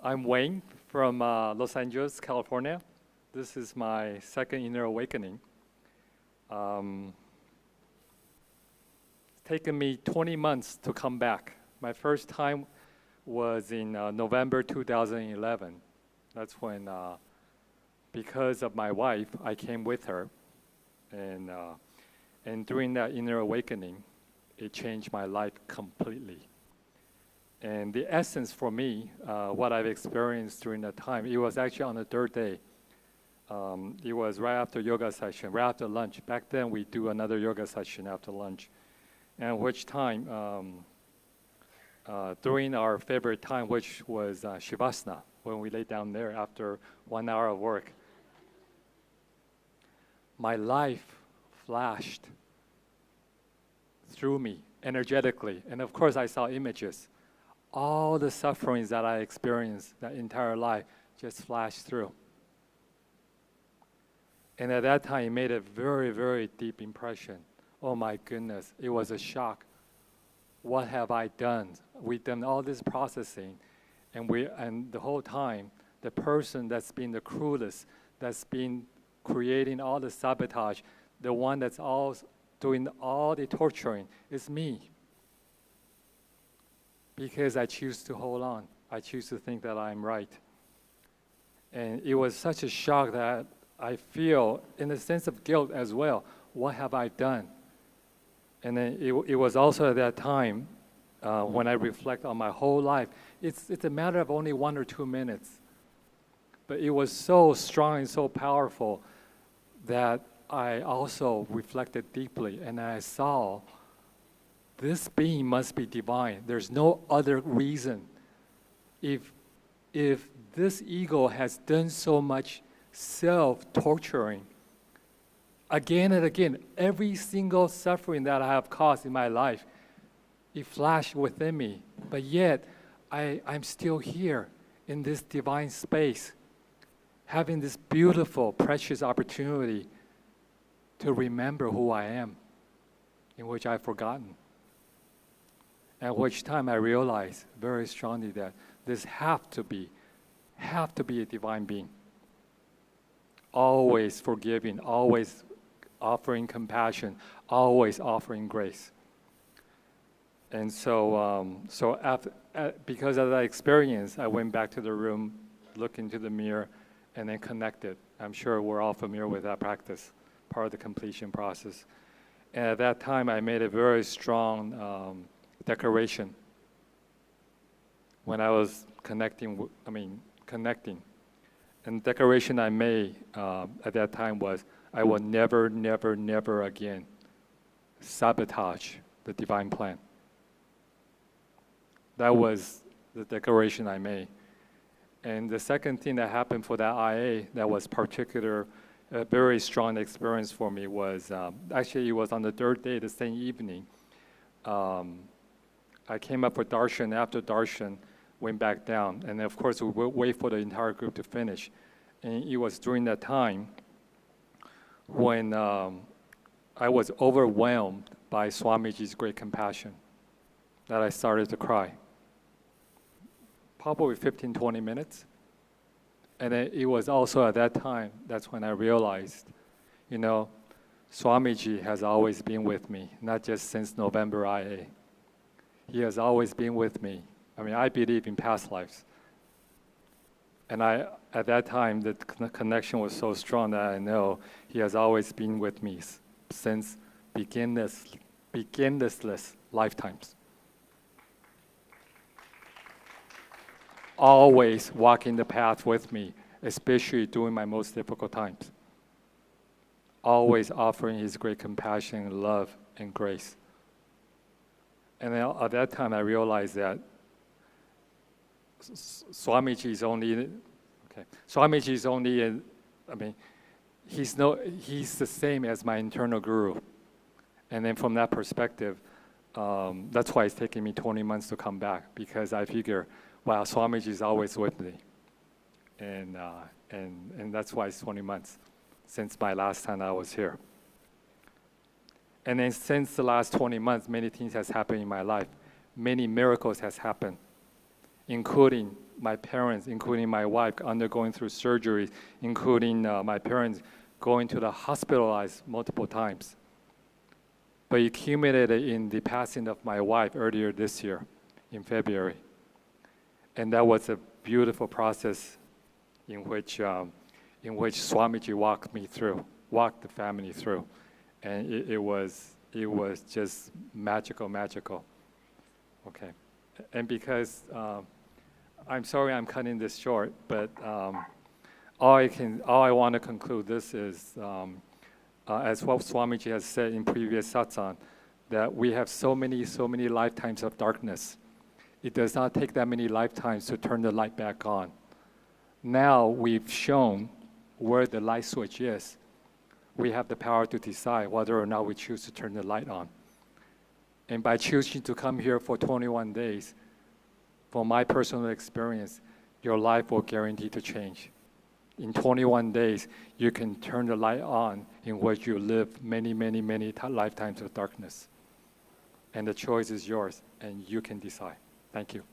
I'm Wayne from Los Angeles, California. This is my second inner awakening. It's taken me 20 months to come back. My first time was in November 2011. That's when, because of my wife, I came with her. And during that inner awakening, it changed my life completely. And the essence for me, what I've experienced during that time, it was actually on the third day. It was right after yoga session, right after lunch. Back then, we do another yoga session after lunch. And which time, during our favorite time, which was Shavasana, when we lay down there after 1 hour of work, my life flashed through me energetically. And of course, I saw images. All the sufferings that I experienced that entire life just flashed through. And at that time, it made a very, very deep impression. Oh my goodness, it was a shock. What have I done? We've done all this processing, and the whole time, the person that's been the cruelest, that's been creating all the sabotage, the one that's all doing all the torturing, is me. Because I choose to hold on. I choose to think that I'm right. And it was such a shock that I feel, in a sense of guilt as well, what have I done? And then it was also at that time, when I reflect on my whole life, it's a matter of only 1 or 2 minutes. But it was so strong and so powerful that I also reflected deeply, and I saw this being must be divine. There's no other reason. If this ego has done so much self-torturing, again and again, every single suffering that I have caused in my life, it flashed within me. But yet, I'm still here in this divine space, having this beautiful, precious opportunity to remember who I am, in which I've forgotten. At which time I realized very strongly that this have to be a divine being. Always forgiving, always offering compassion, always offering grace. And so, because of that experience, I went back to the room, looked into the mirror, and then connected. I'm sure we're all familiar with that practice, part of the completion process. And at that time, I made a very strong declaration when I was connecting. And the declaration I made at that time was, I will never, never, never again sabotage the divine plan. That was the declaration I made. And the second thing that happened for that IA that was a very strong experience for me was, actually it was on the third day, the same evening. I came up for darshan. After darshan, went back down. And of course, we would wait for the entire group to finish. And it was during that time when I was overwhelmed by Swamiji's great compassion that I started to cry. Probably 15, 20 minutes. And it was also at that time, that's when I realized, Swamiji has always been with me, not just since November IA. He has always been with me. I believe in past lives. And at that time, the connection was so strong that I know he has always been with me since beginningless lifetimes. Always walking the path with me, especially during my most difficult times. Always offering his great compassion, love, and grace. And then at that time, I realized that Swamiji is only, he's the same as my internal guru. And then from that perspective, that's why it's taking me 20 months to come back, because I figure, wow, Swamiji is always with me. And that's why it's 20 months since my last time I was here. And then since the last 20 months, many things has happened in my life. Many miracles has happened, including my parents, including my wife, undergoing through surgery, including my parents going to the hospitalized multiple times. But it culminated in the passing of my wife earlier this year, in February. And that was a beautiful process in which Swamiji walked the family through. And it was just magical. Okay. And because, I'm sorry I'm cutting this short, but all I want to conclude this is, as what Swamiji has said in previous satsang, that we have so many lifetimes of darkness. It does not take that many lifetimes to turn the light back on. Now we've shown where the light switch is. We have the power to decide whether or not we choose to turn the light on. And by choosing to come here for 21 days, from my personal experience, your life will guarantee to change. In 21 days, you can turn the light on in which you live many lifetimes of darkness. And the choice is yours, and you can decide. Thank you.